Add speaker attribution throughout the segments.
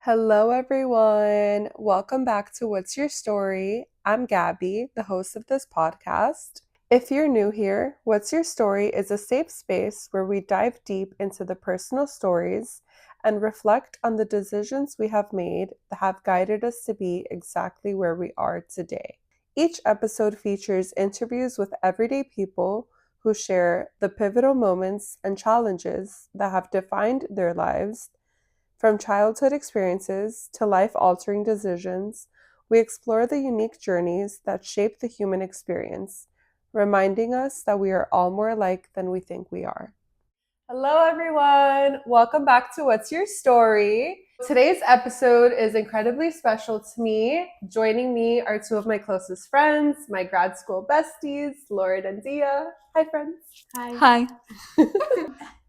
Speaker 1: Hello, everyone. Welcome back to What's Your Story? I'm Gabby, the host of this podcast. If you're new here, What's Your Story is a safe space where we dive deep into the personal stories and reflect on the decisions we have made that have guided us to be exactly where we are today. Each episode features interviews with everyday people who share the pivotal moments and challenges that have defined their lives. From childhood experiences to life-altering decisions, we explore the unique journeys that shape the human experience, reminding us that we are all more alike than we think we are. Hello, everyone. Welcome back to What's Your Story? Today's episode is incredibly special to me. Joining me are two of my closest friends, my grad school besties, Lauren and Dia. Hi, friends.
Speaker 2: Hi.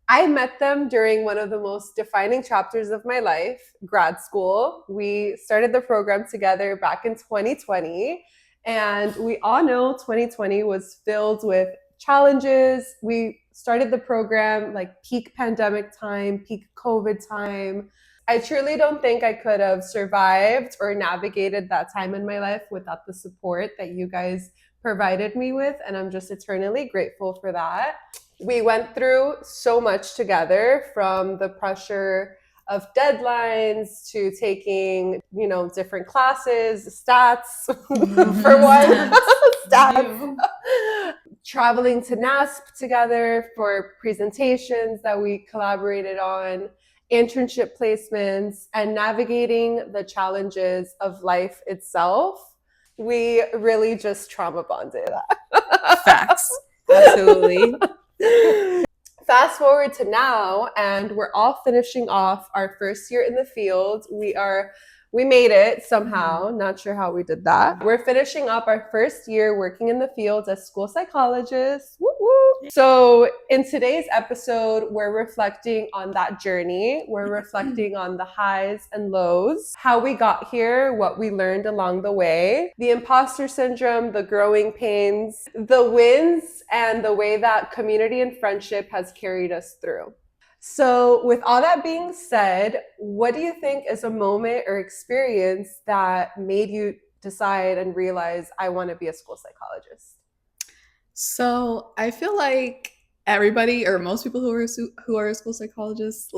Speaker 1: I met them during one of the most defining chapters of my life, grad school. We started the program together back in 2020, and we all know 2020 was filled with challenges. We started the program like peak pandemic time, peak COVID time. I truly don't think I could have survived or navigated that time in my life without the support that you guys provided me with, and I'm just eternally grateful for that. We went through so much together, from the pressure of deadlines to taking, different classes, stats for one, stats, traveling to NASP together for presentations that we collaborated on, internship placements, and navigating the challenges of life itself. We really just trauma bonded.
Speaker 2: Facts. Absolutely.
Speaker 1: Fast forward to now, and we're all finishing off our first year in the field. We made it somehow. Not sure how we did that. We're finishing up our first year working in the field as school psychologists. Woo woo. So in today's episode, we're reflecting on that journey. We're reflecting on the highs and lows, how we got here, what we learned along the way, the imposter syndrome, the growing pains, the wins, and the way that community and friendship has carried us through. So, with all that being said, what do you think is a moment or experience that made you decide and realize I want to be a school psychologist?
Speaker 2: So I feel like everybody or most people who are school psychologists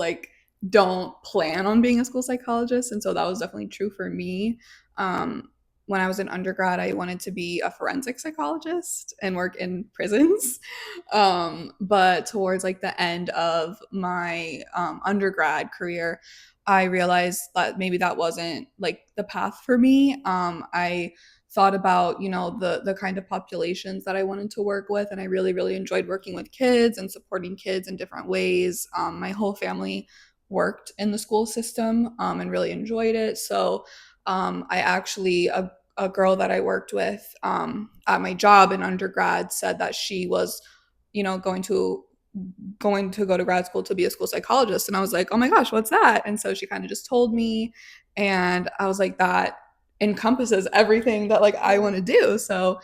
Speaker 2: don't plan on being a school psychologist, and so that was definitely true for me. Um, when I was in undergrad, I wanted to be a forensic psychologist and work in prisons. But towards the end of my undergrad career, I realized that maybe that wasn't the path for me. I thought about the kind of populations that I wanted to work with, and I really enjoyed working with kids and supporting kids in different ways. My whole family worked in the school system and really enjoyed it. So I actually a girl that I worked with at my job in undergrad said that she was going to go to grad school to be a school psychologist, and I was like, oh my gosh, what's that? And so she kind of just told me, and I was like, that encompasses everything that I want to do. So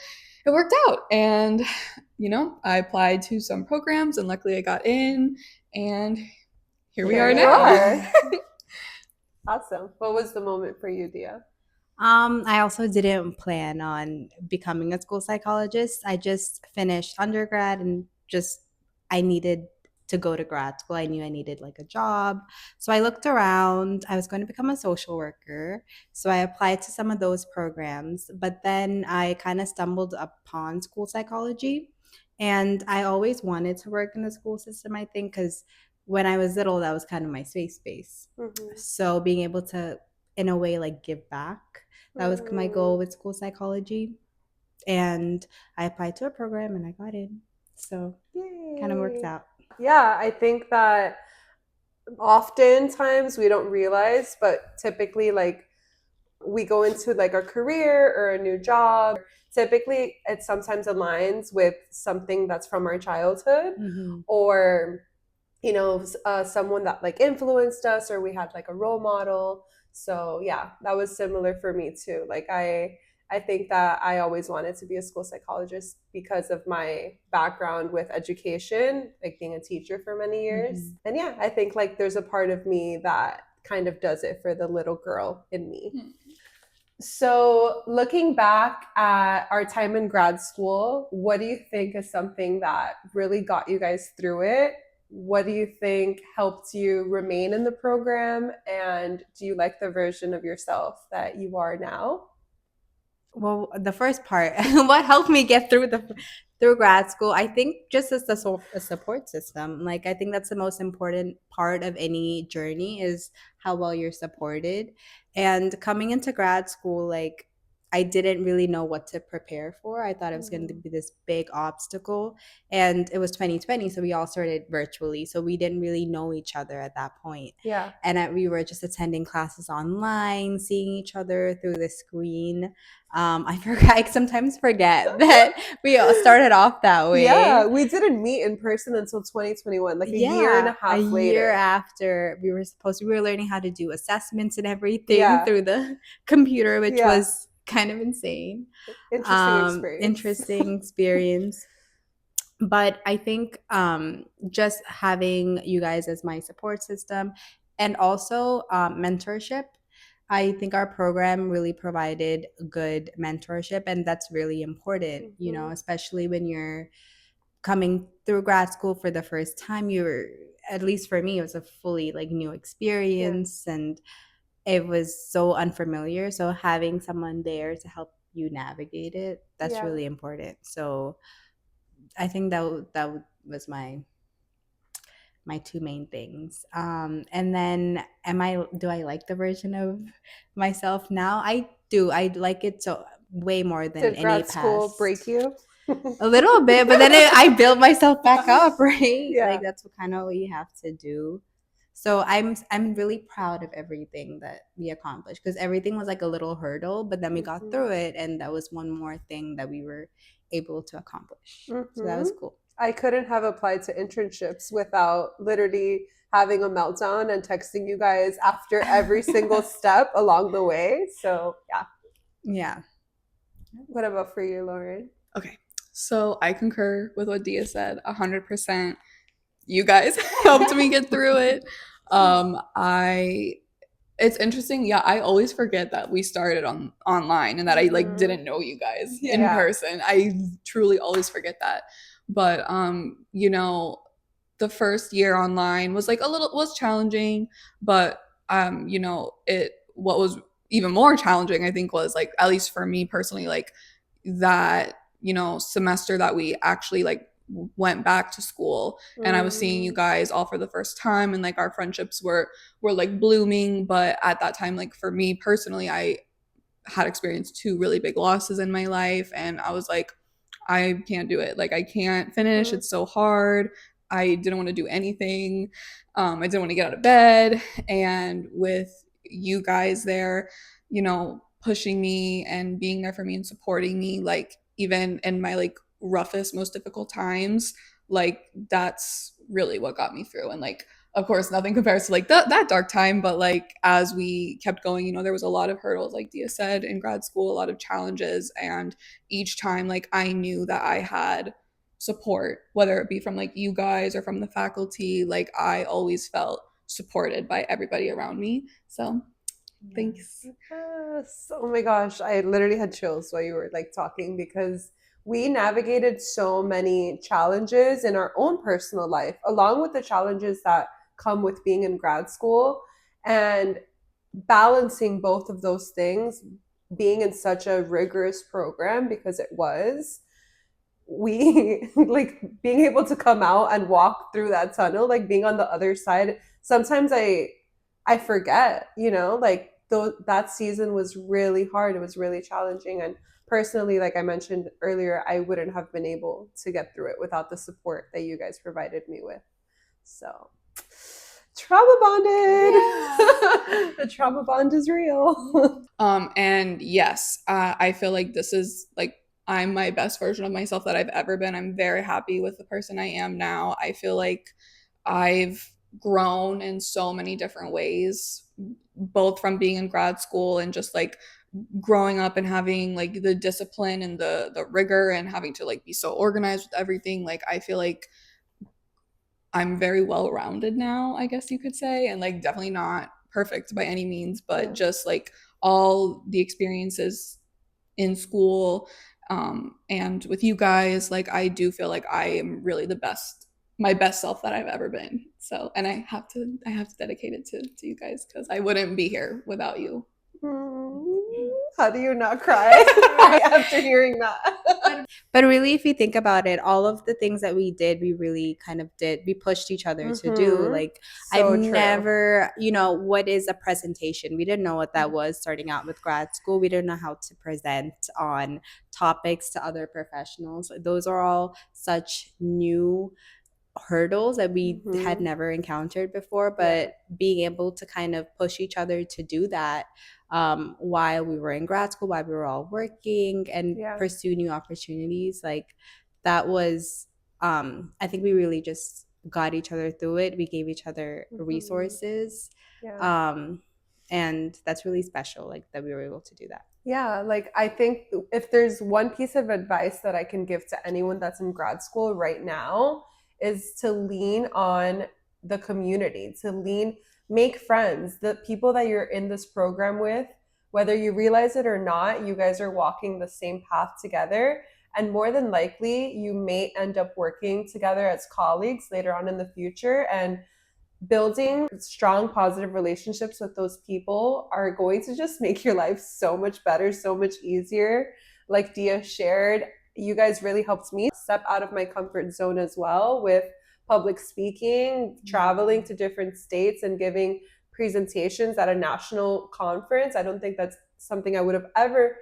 Speaker 2: it worked out, and I applied to some programs, and luckily I got in, and here we are now.
Speaker 1: Awesome. What was the moment for you, Dia?
Speaker 3: I also didn't plan on becoming a school psychologist. I just finished undergrad and I needed to go to grad school. I knew I needed a job. So I looked around. I was going to become a social worker. So I applied to some of those programs, but then I kind of stumbled upon school psychology. And I always wanted to work in the school system, I think, because when I was little, that was kind of my safe space.
Speaker 1: Mm-hmm.
Speaker 3: So being able to, in a way, give back, that was my goal with school psychology. And I applied to a program and I got in. So kind of worked out.
Speaker 1: Yeah, I think that oftentimes we don't realize, but typically we go into a career or a new job. Typically it sometimes aligns with something that's from our childhood, or someone that influenced us, or we had a role model. So yeah, that was similar for me too. I think that I always wanted to be a school psychologist because of my background with education, being a teacher for many years. And yeah, I think there's a part of me that kind of does it for the little girl in me. So, looking back at our time in grad school, what do you think is something that really got you guys through it? What do you think helped you remain in the program? And do you like the version of yourself that you are now?
Speaker 3: Well, the first part, what helped me get through grad school, I think just as a support system. Like I think that's the most important part of any journey is how well you're supported. And coming into grad school, like I didn't really know what to prepare for. I thought it was going to be this big obstacle, and it was 2020, so we all started virtually, so we didn't really know each other at that point.
Speaker 1: Yeah.
Speaker 3: And we were just attending classes online, seeing each other through the screen. I sometimes forget that we all started off that way.
Speaker 1: Yeah, we didn't meet in person until 2021, like a year and a half later.
Speaker 3: A year after we were learning how to do assessments and everything through the computer, which was kind of insane. Interesting experience. But I think just having you guys as my support system and also mentorship. I think our program really provided good mentorship, and that's really important, you know, especially when you're coming through grad school for the first time. At least for me, it was a fully like new experience, and it was so unfamiliar. So having someone there to help you navigate it, that's really important. So I think that was my two main things. And then do I like the version of myself now? I do. I like it so way more than
Speaker 1: Did grad school break you?
Speaker 3: A little bit, but then I built myself back up, right? Like that's kind of what you have to do. So I'm really proud of everything that we accomplished, because everything was like a little hurdle, but then we got through it, and that was one more thing that we were able to accomplish. So that was cool.
Speaker 1: I couldn't have applied to internships without literally having a meltdown and texting you guys after every single step along the way. So
Speaker 3: yeah.
Speaker 1: What about for you, Lauren?
Speaker 2: Okay, so I concur with what Dia said 100%. You guys helped me get through it. It's interesting. Yeah, I always forget that we started online and that I like didn't know you guys in person. I truly always forget that. But you know, the first year online was like was challenging, but you know, what was even more challenging, I think, was like, at least for me personally, like that, you know, semester that we actually like went back to school and I was seeing you guys all for the first time, and like our friendships were like blooming. But at that time, like for me personally, I had experienced 2 really big losses in my life, and I was like, I can't do it. Like I can't finish. It's so hard. I didn't want to do anything. I didn't want to get out of bed. And with you guys there, you know, pushing me and being there for me and supporting me, like even in my like roughest, most difficult times, like that's really what got me through. And like, of course, nothing compares to like that dark time, but like as we kept going, you know, there was a lot of hurdles, like Dia said, in grad school, a lot of challenges. And each time, like I knew that I had support, whether it be from like you guys or from the faculty. Like I always felt supported by everybody around me. So thanks.
Speaker 1: Yes. Oh my gosh, I literally had chills while you were like talking, because we navigated so many challenges in our own personal life, along with the challenges that come with being in grad school, and balancing both of those things, being in such a rigorous program, because it was, we like being able to come out and walk through that tunnel, like being on the other side. Sometimes I forget, you know, like that season was really hard. It was really challenging. And personally, like I mentioned earlier, I wouldn't have been able to get through it without the support that you guys provided me with. So trauma bonded. Yes. The trauma bond is real.
Speaker 2: And yes, I feel like this is like, I'm my best version of myself that I've ever been. I'm very happy with the person I am now. I feel like I've grown in so many different ways, both from being in grad school and just like growing up and having like the discipline and the rigor and having to like be so organized with everything. Like I feel like I'm very well rounded now, I guess you could say, and like definitely not perfect by any means, but just like all the experiences in school and with you guys, like I do feel like I am really my best self that I've ever been. So, and I have to dedicate it to you guys, because I wouldn't be here without you.
Speaker 1: How do you not cry after hearing that?
Speaker 3: But really, if you think about it, all of the things that we did, we really kind of did. We pushed each other to do. Like,
Speaker 1: So
Speaker 3: I've
Speaker 1: true.
Speaker 3: never, what is a presentation? We didn't know what that was starting out with grad school. We didn't know how to present on topics to other professionals. Those are all such new hurdles that we had never encountered before, but being able to kind of push each other to do that while we were in grad school, while we were all working and pursue new opportunities, like that was I think we really just got each other through it. We gave each other resources, and that's really special, like that we were able to do that.
Speaker 1: Yeah, like I think if there's one piece of advice that I can give to anyone that's in grad school right now, is to lean on the community, make friends. The people that you're in this program with, whether you realize it or not, you guys are walking the same path together. And more than likely, you may end up working together as colleagues later on in the future. And building strong, positive relationships with those people are going to just make your life so much better, so much easier. Like Dia shared, you guys really helped me step out of my comfort zone as well with public speaking, traveling to different states and giving presentations at a national conference. I don't think that's something I would have ever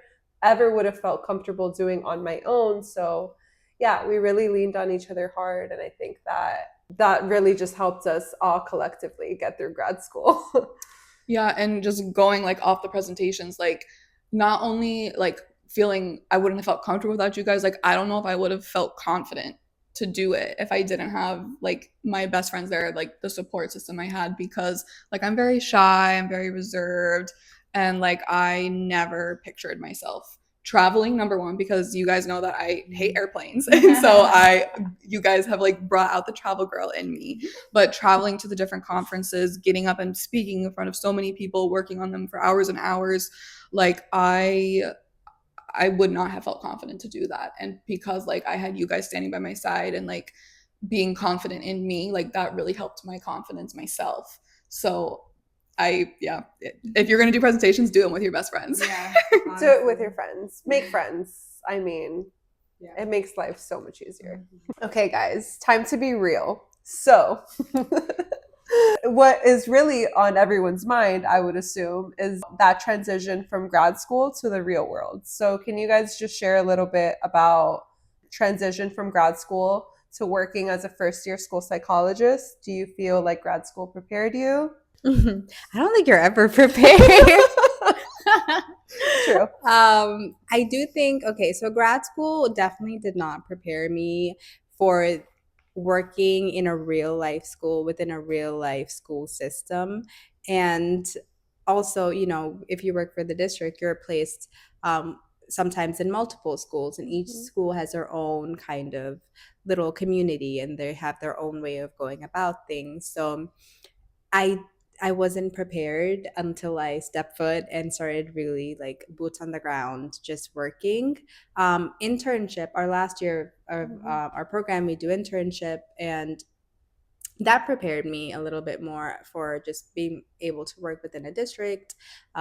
Speaker 1: would have felt comfortable doing on my own. So yeah, we really leaned on each other hard. And I think that really just helped us all collectively get through grad school.
Speaker 2: Yeah, and just going like off the presentations, like not only like feeling I wouldn't have felt comfortable without you guys, like I don't know if I would have felt confident to do it if I didn't have like my best friends there, like the support system I had, because like I'm very shy, I'm very reserved, and like I never pictured myself traveling, number one, because you guys know that I hate airplanes. And so you guys have like brought out the travel girl in me. But traveling to the different conferences, getting up and speaking in front of so many people, working on them for hours and hours, like I would not have felt confident to do that. And because like I had you guys standing by my side and like being confident in me, like that really helped my confidence myself. So if you're going to do presentations, do them with your best friends.
Speaker 3: Yeah.
Speaker 1: Do it with your friends. Make friends. I mean, it makes life so much easier. Okay, guys, time to be real. So what is really on everyone's mind, I would assume, is that transition from grad school to the real world. So can you guys just share a little bit about transition from grad school to working as a first-year school psychologist? Do you feel like grad school prepared you?
Speaker 3: I don't think you're ever prepared.
Speaker 1: True.
Speaker 3: I do think, so grad school definitely did not prepare me for working in a real life school within a real life school system. And also, if you work for the district, you're placed sometimes in multiple schools, and each school has their own kind of little community and they have their own way of going about things. So I wasn't prepared until I stepped foot and started really like boots on the ground, just working. Internship, our last year of our program, we do internship, and that prepared me a little bit more for just being able to work within a district,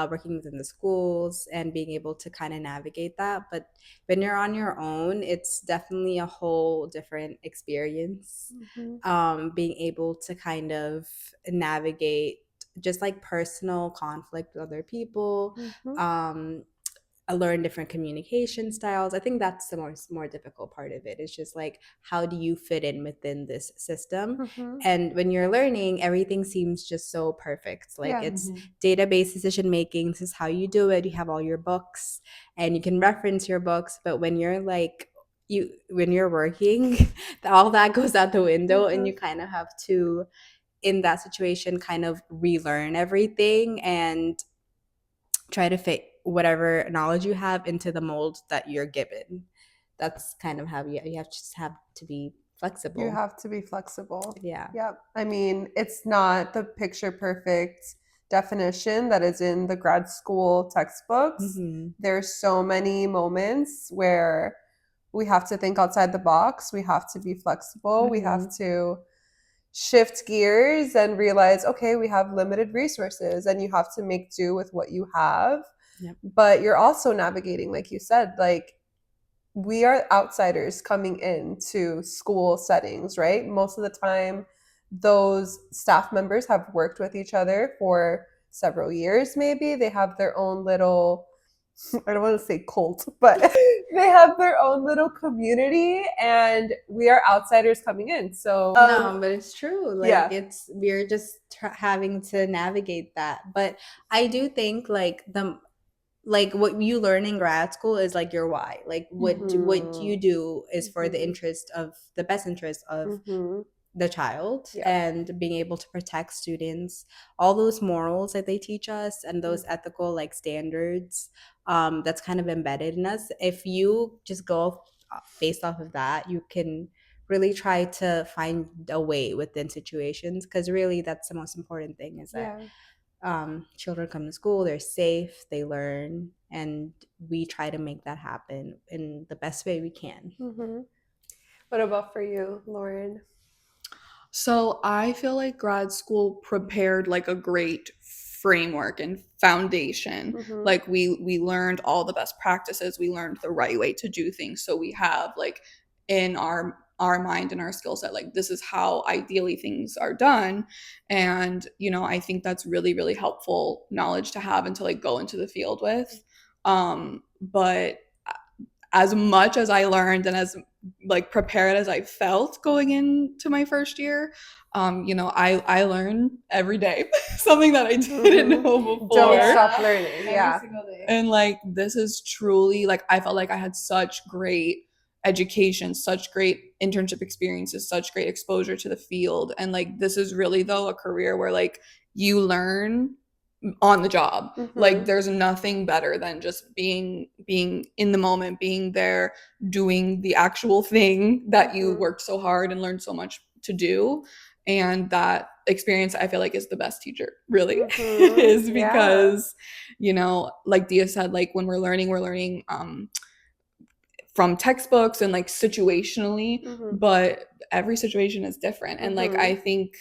Speaker 3: working within the schools, and being able to kind of navigate that. But when you're on your own, it's definitely a whole different experience. Being able to kind of navigate just like personal conflict with other people, I learned different communication styles. I think that's the more difficult part of it. It's just like, how do you fit in within this system? And when you're learning, everything seems just so perfect. Like it's database decision making. This is how you do it. You have all your books and you can reference your books. But when you're like, when you're working, all that goes out the window, and you kind of have to, in that situation, kind of relearn everything and try to fit whatever knowledge you have into the mold that you're given. That's kind of how you just have to be flexible.
Speaker 1: You have to be flexible.
Speaker 3: Yeah.
Speaker 1: Yep. I mean, it's not the picture perfect definition that is in the grad school textbooks.
Speaker 3: Mhm.
Speaker 1: There's so many moments where we have to think outside the box. We have to be flexible. We have to shift gears and realize, okay, we have limited resources and you have to make do with what you have.
Speaker 3: Yep.
Speaker 1: But you're also navigating, like you said, like we are outsiders coming into school settings, right? Most of the time, those staff members have worked with each other for several years, maybe. They have their own little, I don't want to say cult, but they have their own little community, and we are outsiders coming in. So,
Speaker 3: No, but it's true. Like
Speaker 1: yeah.
Speaker 3: we're just having to navigate that. But I do think like what you learn in grad school is like your why. Like what you do is for the best interest of the child,
Speaker 1: Yeah.
Speaker 3: and being able to protect students, all those morals that they teach us and those ethical like standards, that's kind of embedded in us. If you just go based off of that, you can really try to find a way within situations, because really that's the most important thing, is that children come to school, they're safe, they learn, and we try to make that happen in the best way we can.
Speaker 1: What about for you, Lauren?
Speaker 2: So I feel like grad school prepared like a great framework and foundation. Like we learned all the best practices, we learned the right way to do things. So we have like in our mind and our skill set, like this is how ideally things are done. And you know, I think that's really, really helpful knowledge to have and to like go into the field with. But as much as I learned and as like prepared as I felt going into my first year, you know, I learn every day something that I didn't know before.
Speaker 1: Don't stop learning.
Speaker 3: Every single day.
Speaker 2: And like this is truly like I felt like I had such great education, such great internship experiences, such great exposure to the field. And like this is really though a career where like you learn on the job. Like there's nothing better than just being in the moment, being there, doing the actual thing that you worked so hard and learned so much to do. And that experience I feel like is the best teacher, really. Is because you know, like Dia said, like when we're learning from textbooks and like situationally, but every situation is different. And like I think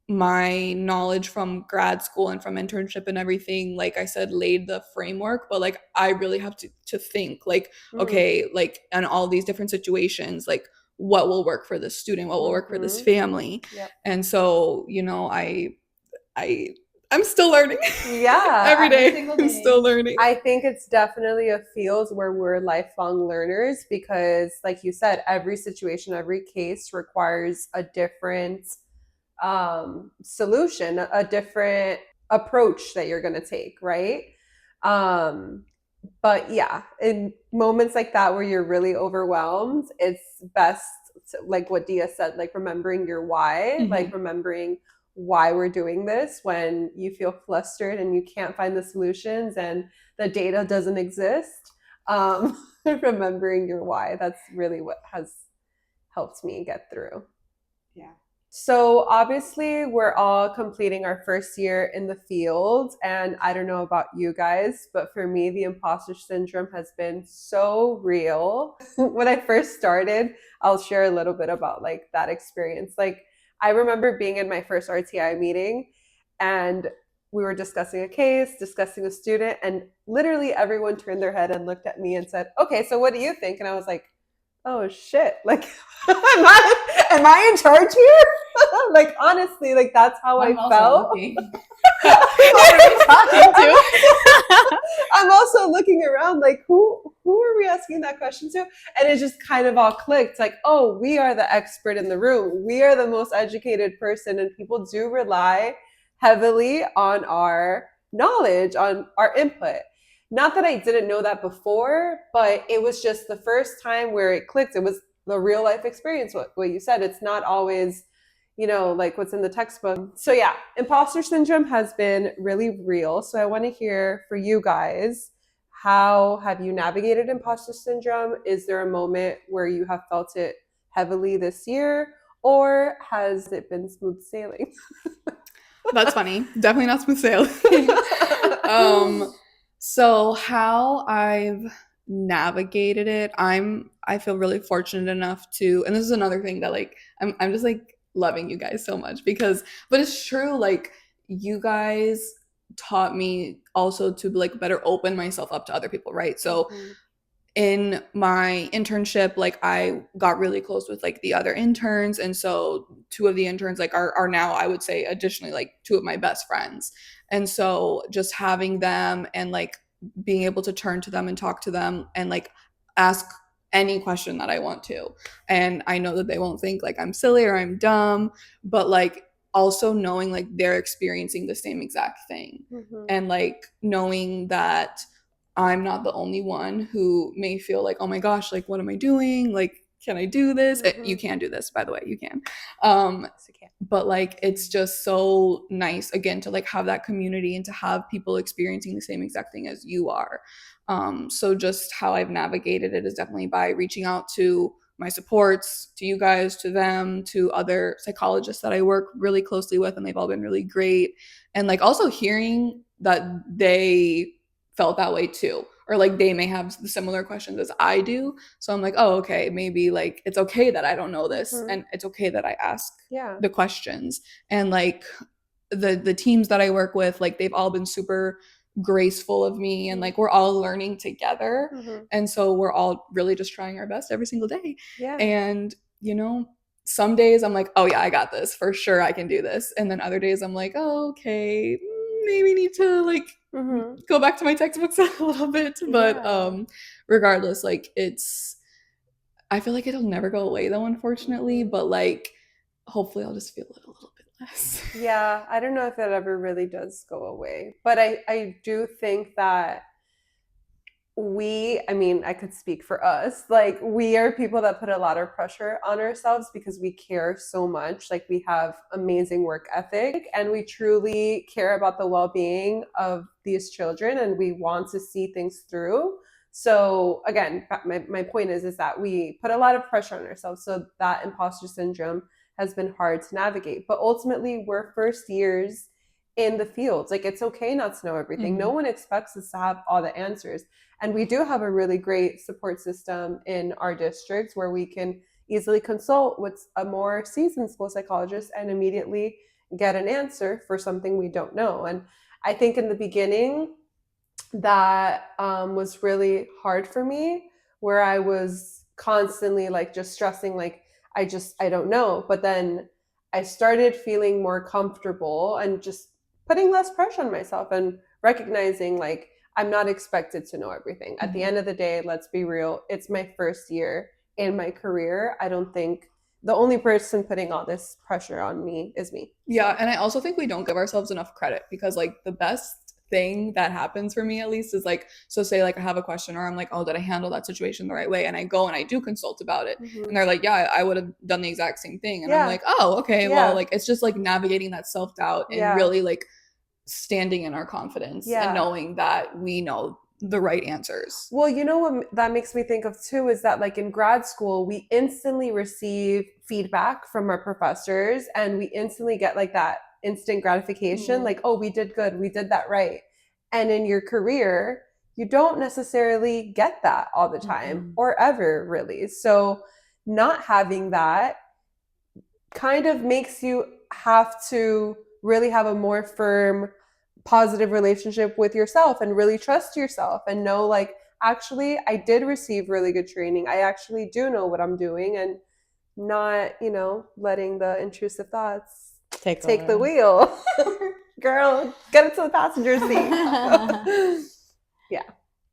Speaker 2: my knowledge from grad school and from internship and everything, like I said, laid the framework, but like I really have to think like, okay, like in all these different situations, like what will work for this student, what will work for this family. And so, you know, I'm still learning. Every day I'm still learning.
Speaker 1: I think it's definitely a field where we're lifelong learners, because like you said, every situation, every case requires a different solution, a different approach that you're going to take, right? But yeah, in moments like that where you're really overwhelmed, it's best to, like what Dia said, like remembering your why, like remembering why we're doing this when you feel flustered and you can't find the solutions and the data doesn't exist. Remembering your why, that's really what has helped me get through.
Speaker 3: Yeah.
Speaker 1: So obviously we're all completing our first year in the field, and I don't know about you guys, but for me, the imposter syndrome has been so real. When I first started, I'll share a little bit about like that experience. Like I remember being in my first RTI meeting and we were discussing a case, discussing a student, and literally everyone turned their head and looked at me and said, "Okay, so what do you think?" And I was like, "Oh shit, like am I in charge here?" Like honestly, like that's how I felt. I'm also looking around like who are we asking that question to? And it just kind of all clicked, like, oh, we are the expert in the room. We are the most educated person, and people do rely heavily on our knowledge, on our input. Not that I didn't know that before, but it was just the first time where it clicked. It was the real life experience, what you said. It's not always, you know, like what's in the textbook. So yeah, imposter syndrome has been really real. So I want to hear for you guys, how have you navigated imposter syndrome? Is there a moment where you have felt it heavily this year, or has it been smooth sailing?
Speaker 2: That's funny. Definitely not smooth sailing. So how I've navigated it, I feel really fortunate enough to, and this is another thing that like I'm just like loving you guys so much because, but it's true, like you guys taught me also to like better open myself up to other people, right? So in my internship, like I got really close with like the other interns, and so two of the interns like are now, I would say, additionally like two of my best friends. And so just having them and like being able to turn to them and talk to them and like ask any question that I want to, and I know that they won't think like I'm silly or I'm dumb, but like also knowing like they're experiencing the same exact thing, and like knowing that I'm not the only one who may feel like, oh my gosh, like, what am I doing? Like, can I do this? You can do this, by the way, you can. But like, it's just so nice, again, to like have that community and to have people experiencing the same exact thing as you are. So just how I've navigated it is definitely by reaching out to my supports, to you guys, to them, to other psychologists that I work really closely with, and they've all been really great. And like also hearing that they felt that way too, or like they may have similar questions as I do. So I'm like, oh, okay, maybe like it's okay that I don't know this, and it's okay that I ask the questions. And like the teams that I work with, like they've all been super graceful of me, and like we're all learning together. And so we're all really just trying our best every single day. And you know, some days I'm like, oh yeah, I got this for sure, I can do this. And then other days I'm like, oh, okay, maybe need to like go back to my textbooks a little bit. But regardless, like I feel like it'll never go away though, unfortunately. But like hopefully I'll just feel it a little bit less.
Speaker 1: Yeah, I don't know if it ever really does go away, but I do think that I mean, I could speak for us, like we are people that put a lot of pressure on ourselves because we care so much. Like we have amazing work ethic and we truly care about the well-being of these children and we want to see things through. So again, my point is that we put a lot of pressure on ourselves. So that imposter syndrome has been hard to navigate. But ultimately, we're first years in the fields. Like it's okay not to know everything. No one expects us to have all the answers. And we do have a really great support system in our districts where we can easily consult with a more seasoned school psychologist and immediately get an answer for something we don't know. And I think in the beginning, that was really hard for me, where I was constantly like just stressing, like, I don't know. But then I started feeling more comfortable and just putting less pressure on myself and recognizing like I'm not expected to know everything. At the end of the day, let's be real, it's my first year in my career. I don't think the only person putting all this pressure on me is me.
Speaker 2: Yeah, and I also think we don't give ourselves enough credit because like the best thing that happens for me at least is like, so say like I have a question or I'm like, oh, did I handle that situation the right way? And I go and I do consult about it. And they're like, yeah, I would have done the exact same thing. And I'm like, oh, okay, well, like it's just like navigating that self-doubt and really like standing in our confidence and knowing that we know the right answers.
Speaker 1: Well, you know what that makes me think of too is that like in grad school, we instantly receive feedback from our professors and we instantly get like that instant gratification, like, oh, we did good, we did that right. And in your career, you don't necessarily get that all the time or ever really. So not having that kind of makes you have to really have a more firm positive relationship with yourself and really trust yourself and know like actually I did receive really good training. I actually do know what I'm doing, and not, letting the intrusive thoughts take the wheel. Girl, get into the passenger seat. Yeah.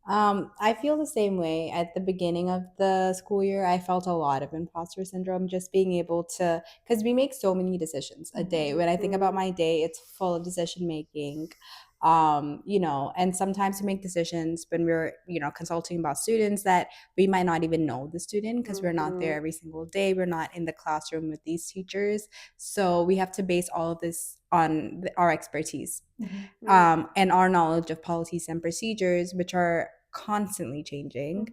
Speaker 3: I feel the same way. At the beginning of the school year, I felt a lot of imposter syndrome, just being able to, because we make so many decisions a day. When I think about my day, it's full of decision making. And sometimes we make decisions when we're, consulting about students that we might not even know the student because we're not there every single day. We're not in the classroom with these teachers. So we have to base all of this on our expertise and our knowledge of policies and procedures, which are constantly changing.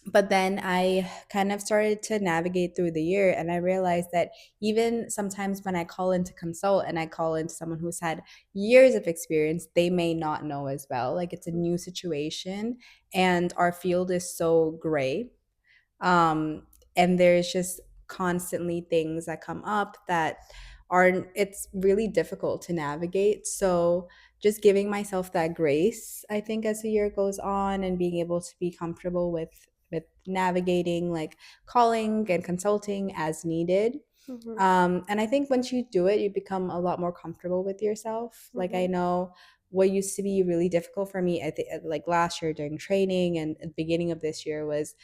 Speaker 3: But then I kind of started to navigate through the year, and I realized that even sometimes when I call in to consult and I call into someone who's had years of experience, they may not know as well. Like, it's a new situation, and our field is so gray. um, and there's just constantly things that come up that are, it's really difficult to navigate. So just giving myself that grace, I think, as the year goes on, and being able to be comfortable with navigating, like, calling and consulting as needed.
Speaker 1: Mhm.
Speaker 3: And I think once you do it, you become a lot more comfortable with yourself. Like, I know what used to be really difficult for me, like last year during training and at the beginning of this year, was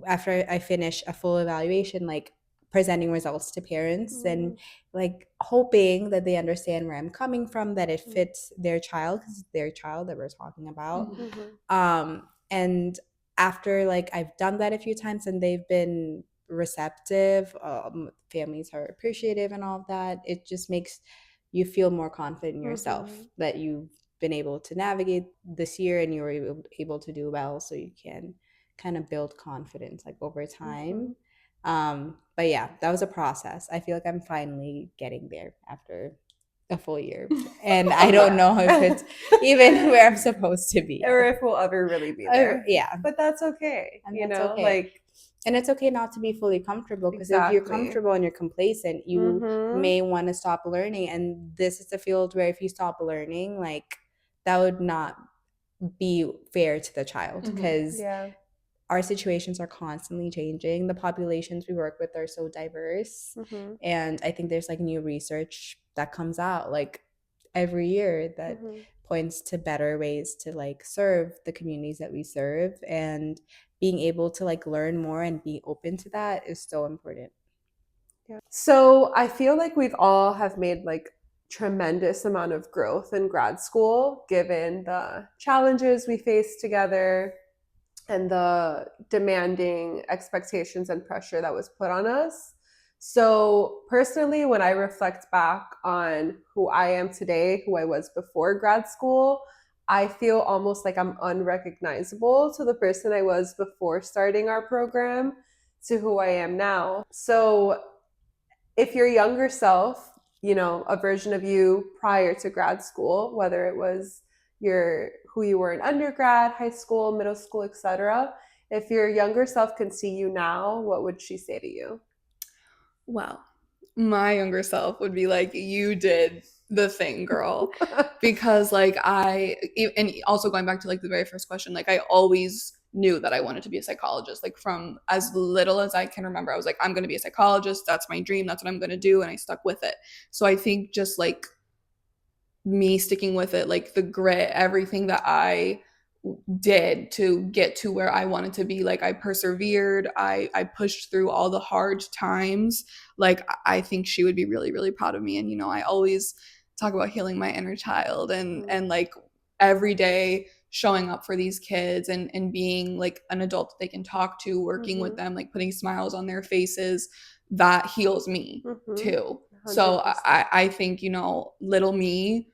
Speaker 3: after I finish a full evaluation, like presenting results to parents and like hoping that they understand where I'm coming from, that it fits their child, because it's their child that we're talking about. And after, like, I've done that a few times and they've been receptive, families are appreciative and all of that, it just makes you feel more confident in yourself that you've been able to navigate this year and you were able to do well, so you can kind of build confidence, like, over time. But yeah, that was a process. I feel like I'm finally getting there after a full year, and I don't know if it's even where I'm supposed to be,
Speaker 1: or if we'll ever really be there.
Speaker 3: Yeah,
Speaker 1: But that's okay.
Speaker 3: and
Speaker 1: you
Speaker 3: that's
Speaker 1: know,
Speaker 3: okay.
Speaker 1: like,
Speaker 3: and it's okay not to be fully comfortable, because if you're
Speaker 1: Exactly.
Speaker 3: comfortable and you're complacent, you may want to stop learning. And this is a field where if you stop learning, like, that would not be fair to the child, because
Speaker 1: yeah.
Speaker 3: our situations are constantly changing. The populations we work with are so diverse. And I think there's like new research that comes out like every year that points to better ways to like serve the communities that we serve, and being able to like learn more and be open to that is so important.
Speaker 1: So I feel like we've all have made like tremendous amount of growth in grad school, given the challenges we face together and the demanding expectations and pressure that was put on us. So personally, when I reflect back on who I am today, who I was before grad school, I feel almost like I'm unrecognizable to the person I was before starting our program to who I am now. So if your younger self, a version of you prior to grad school, whether it was your who you were in undergrad, high school, middle school, etc., if your younger self can see you now, what would she say to you?
Speaker 2: Well, my younger self would be like, you did the thing, girl. Because like and also going back to like the very first question, like I always knew that I wanted to be a psychologist. Like from as little as I can remember, I was like, I'm going to be a psychologist. That's my dream. That's what I'm going to do. And I stuck with it. So I think just like me sticking with it, like the grit, everything that I did to get to where I wanted to be. Like I persevered, I pushed through all the hard times. Like I think she would be really, really proud of me. And I always talk about healing my inner child and like every day showing up for these kids and being like an adult that they can talk to, working with them, like putting smiles on their faces, that heals me too. 100%. So I think, little me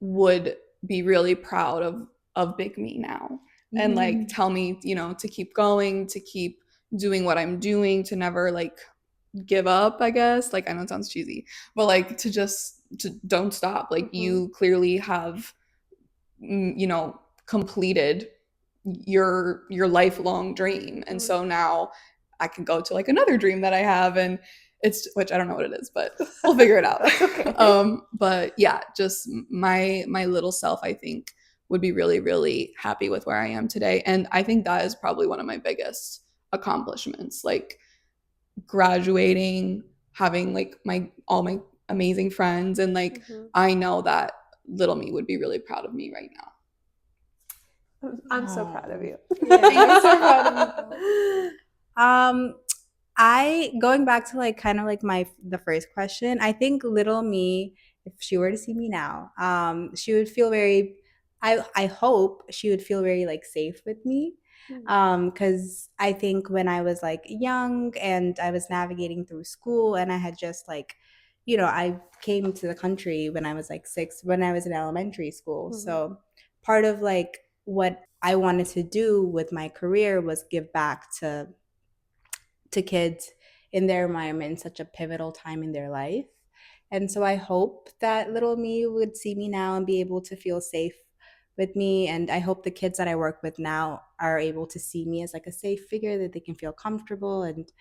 Speaker 2: would be really proud of big me now, and like tell me, to keep going, to keep doing what I'm doing, to never like give up, I guess. Like I know it sounds cheesy, but like to don't stop. Like you clearly have completed your lifelong dream, and so now I can go to like another dream that I have, and it's, which I don't know what it is, but we'll figure it out. Okay. But yeah, just my little self, I think, would be really, really happy with where I am today. And I think that is probably one of my biggest accomplishments, like graduating, having like all my amazing friends, and like I know that little me would be really proud of me right now.
Speaker 1: I'm so proud of you.
Speaker 3: Yeah, I'm so proud of you. I, going back to like kind of like the first question, I think little me, if she were to see me now, she would feel very, I hope she would feel very like safe with me. Because I think when I was like young and I was navigating through school, and I had just like, I came to the country when I was like 6, when I was in elementary school. So part of like what I wanted to do with my career was give back to kids in their environment in such a pivotal time in their life. And so I hope that little me would see me now and be able to feel safe with me. And I hope the kids that I work with now are able to see me as like a safe figure that they can feel comfortable and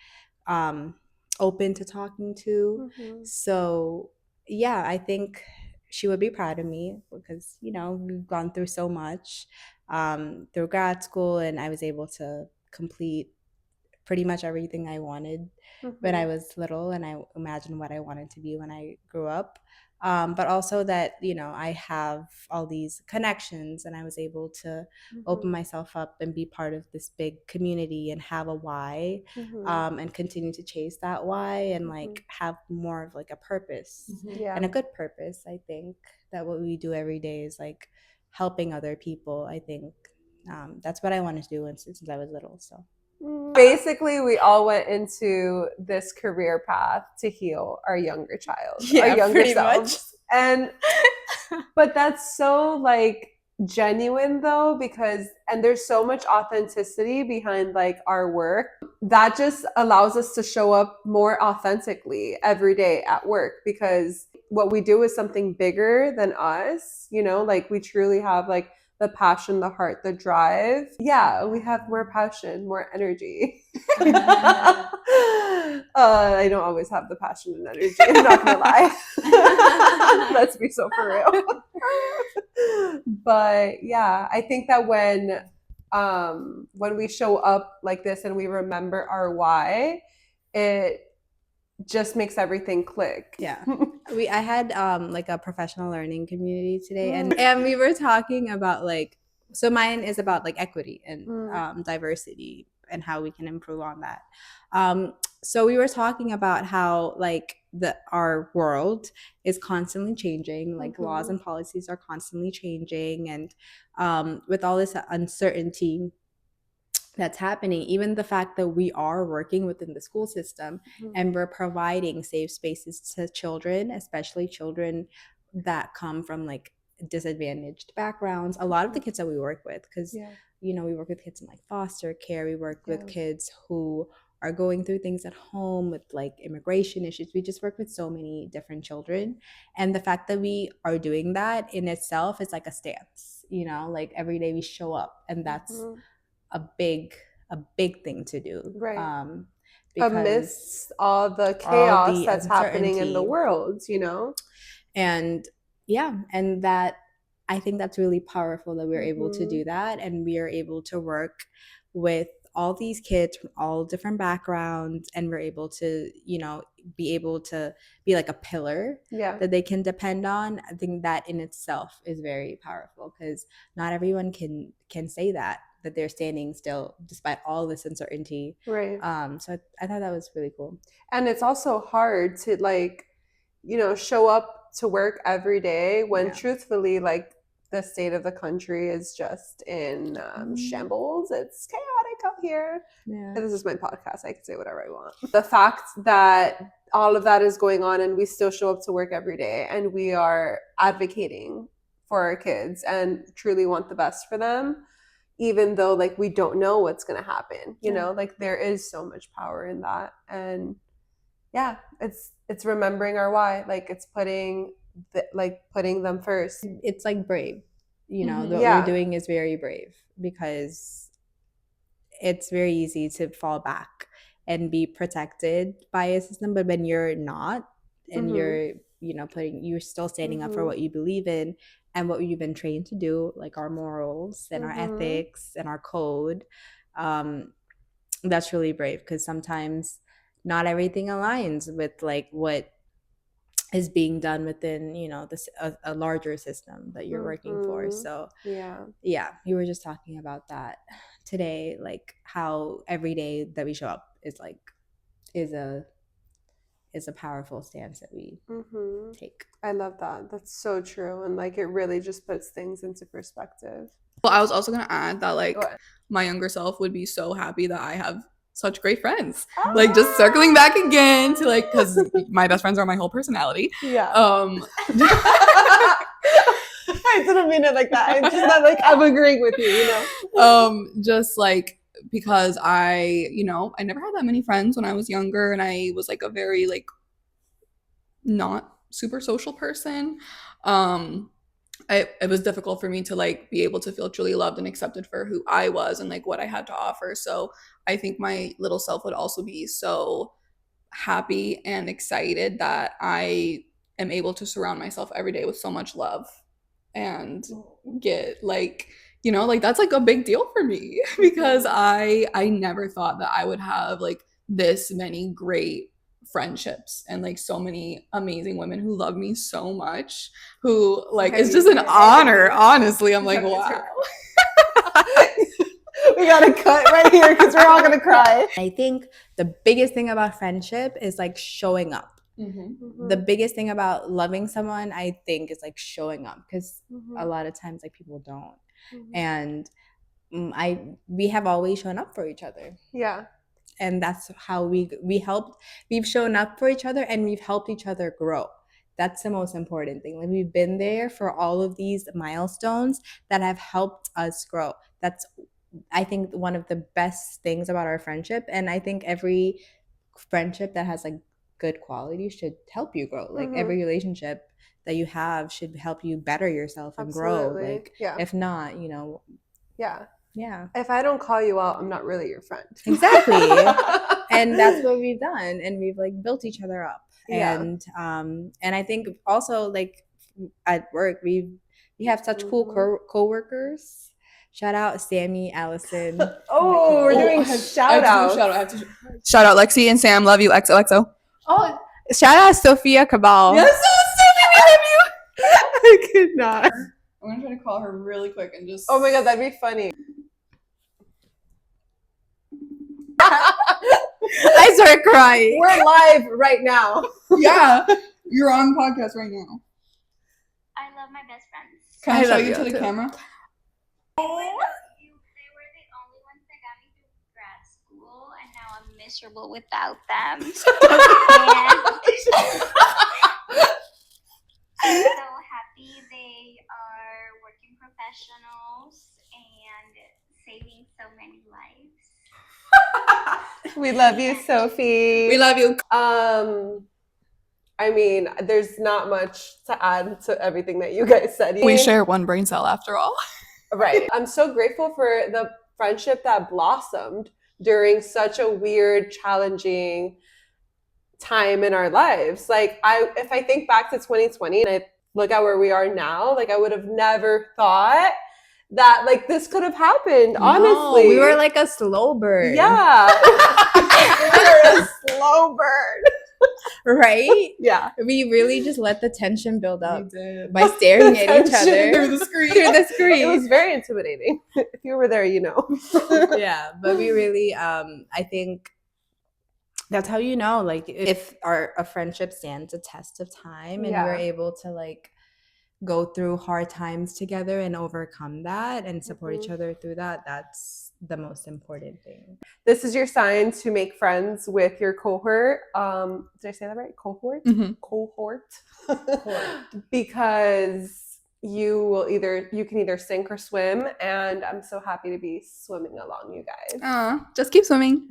Speaker 3: um, open to talking to. So, yeah, I think she would be proud of me because, we've gone through so much through grad school, and I was able to complete pretty much everything I wanted when I was little, and I imagined what I wanted to be when I grew up. But also that, I have all these connections, and I was able to open myself up and be part of this big community and have a why, and continue to chase that why and like have more of like a purpose and a good purpose. I think that what we do every day is like helping other people. I think that's what I wanted to do since I was little. So
Speaker 1: basically we all went into this career path to heal our younger child, our younger selves. And but that's so like genuine though, because there's so much authenticity behind like our work that just allows us to show up more authentically every day at work, because what we do is something bigger than us, like we truly have like the passion, the heart, the drive. Yeah, we have more passion, more energy. I don't always have the passion and energy, I'm not gonna lie. Let's be so for real. But yeah, I think that when we show up like this and we remember our why, it just makes everything click.
Speaker 3: Yeah. I had like a professional learning community today, and we were talking about like, so mine is about like equity and diversity and how we can improve on that. So we were talking about how like our world is constantly changing, like laws and policies are constantly changing, and with all this uncertainty that's happening, even the fact that we are working within the school system and we're providing safe spaces to children, especially children that come from like disadvantaged backgrounds. A lot of the kids that we work with, because we work with kids in like foster care, we work with kids who are going through things at home with like immigration issues. We just work with so many different children, and the fact that we are doing that in itself is like a stance, like every day we show up, and that's a big thing to do,
Speaker 1: right? Amidst all the chaos that's happening in the world,
Speaker 3: and and that I think that's really powerful that we're able to do that, and we are able to work with all these kids from all different backgrounds, and we're able to be able to be like a pillar that they can depend on. I think that in itself is very powerful, because not everyone can say that they're standing still despite all this uncertainty, right? So I thought that was really cool.
Speaker 1: And it's also hard to like show up to work every day when truthfully like the state of the country is just in shambles. It's chaotic out here. This is my podcast, I can say whatever I want. The fact that all of that is going on and we still show up to work every day and we are advocating for our kids and truly want the best for them, even though like we don't know what's going to happen, like there is so much power in that. And it's remembering our why, like it's putting them first.
Speaker 3: It's like brave, what we're doing is very brave, because it's very easy to fall back and be protected by a system, but when you're not, and you're you're still standing up for what you believe in and what you've been trained to do, like our morals and our ethics and our code, that's really brave, because sometimes not everything aligns with like what is being done within this a larger system that you're working for. So you were just talking about that today, like how every day that we show up is a powerful stance that we take.
Speaker 1: I love that. That's so true. And like it really just puts things into perspective.
Speaker 2: Well, I was also gonna add that like my younger self would be so happy that I have such great friends. Like just circling back again to like, because my best friends are my whole personality.
Speaker 1: I didn't mean it like that. I'm just not like I'm agreeing with you, you know?
Speaker 2: Just like because I never had that many friends when I was younger, and I was like a very like not super social person. It was difficult for me to like be able to feel truly loved and accepted for who I was and like what I had to offer. So I think my little self would also be so happy and excited that I am able to surround myself every day with so much love and get like like that's like a big deal for me because I never thought that I would have like this many great friendships and like so many amazing women who love me so much, who like it's just an honor, honestly. I'm like, wow.
Speaker 1: We gotta cut right here because we're all gonna cry.
Speaker 3: I think the biggest thing about friendship is like showing up. The biggest thing about loving someone, I think, is like showing up, because a lot of times like people don't. And we have always shown up for each other.
Speaker 1: Yeah.
Speaker 3: And that's how we've shown up for each other, and we've helped each other grow. That's the most important thing. Like, we've been there for all of these milestones that have helped us grow. That's, I think, one of the best things about our friendship. And I think every friendship that has like good quality should help you grow. Like every relationship that you have should help you better yourself and grow. Like, if not, yeah.
Speaker 1: If I don't call you out, I'm not really your friend.
Speaker 3: Exactly. And that's what we've done. And we've like built each other up. And I think also like at work, we have such cool co-workers. Shout out Sammy, Allison.
Speaker 1: We're doing shout outs.
Speaker 2: Shout out Lexi and Sam. Love you. XOXO.
Speaker 3: Oh, shout out Sophia Cabal.
Speaker 2: Yes, Sophie, we love you.
Speaker 1: I could not.
Speaker 2: I'm gonna try to call her really quick and just.
Speaker 1: Oh my god, that'd be funny.
Speaker 3: I started crying.
Speaker 1: We're live right now.
Speaker 2: Yeah, you're on podcast right now.
Speaker 4: I love my best friends.
Speaker 2: Can I show you to the camera?
Speaker 4: They were the only ones that got me through grad school, and now I'm miserable without them. I'm so happy they are working professionals and saving so many lives.
Speaker 1: We love you, Sophie.
Speaker 2: We love you.
Speaker 1: I mean, there's not much to add to everything that you guys said.
Speaker 2: We share one brain cell after all.
Speaker 1: Right. I'm so grateful for the friendship that blossomed during such a weird, challenging time in our lives. Like, if I think back to 2020 and I look at where we are now, like, I would have never thought that like this could have happened. Honestly,
Speaker 3: we were like a slow bird.
Speaker 1: Yeah. We were a slow bird.
Speaker 3: Right?
Speaker 1: Yeah.
Speaker 3: We really just let the tension build up by staring at each other
Speaker 2: through the screen.
Speaker 1: It was very intimidating. If you were there, you know.
Speaker 3: Yeah, but we really, I think that's how you know, like, if a friendship stands a test of time, and we're able to like go through hard times together and overcome that and support each other through that. That's the most important thing.
Speaker 1: This is your sign to make friends with your cohort. Did I say that right? Cohort? Cohort. Because you can either sink or swim, and I'm so happy to be swimming along you guys.
Speaker 2: Just keep swimming.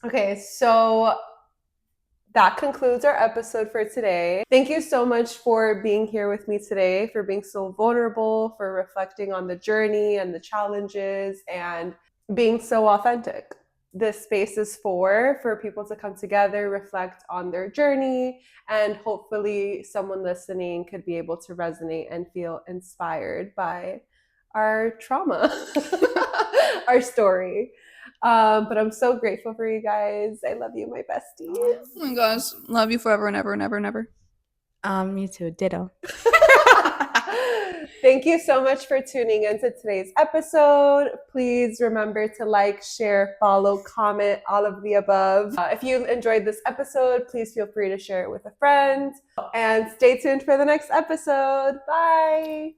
Speaker 1: Okay, so that concludes our episode for today. Thank you so much for being here with me today, for being so vulnerable, for reflecting on the journey and the challenges, and being so authentic. This space is for people to come together, reflect on their journey, and hopefully someone listening could be able to resonate and feel inspired by our trauma, our story. But I'm so grateful for you guys. I love you, my besties.
Speaker 2: Oh my gosh. Love you forever and ever and ever and ever.
Speaker 3: Me too. Ditto.
Speaker 1: Thank you so much for tuning into today's episode. Please remember to like, share, follow, comment, all of the above. If you enjoyed this episode, please feel free to share it with a friend. And stay tuned for the next episode. Bye.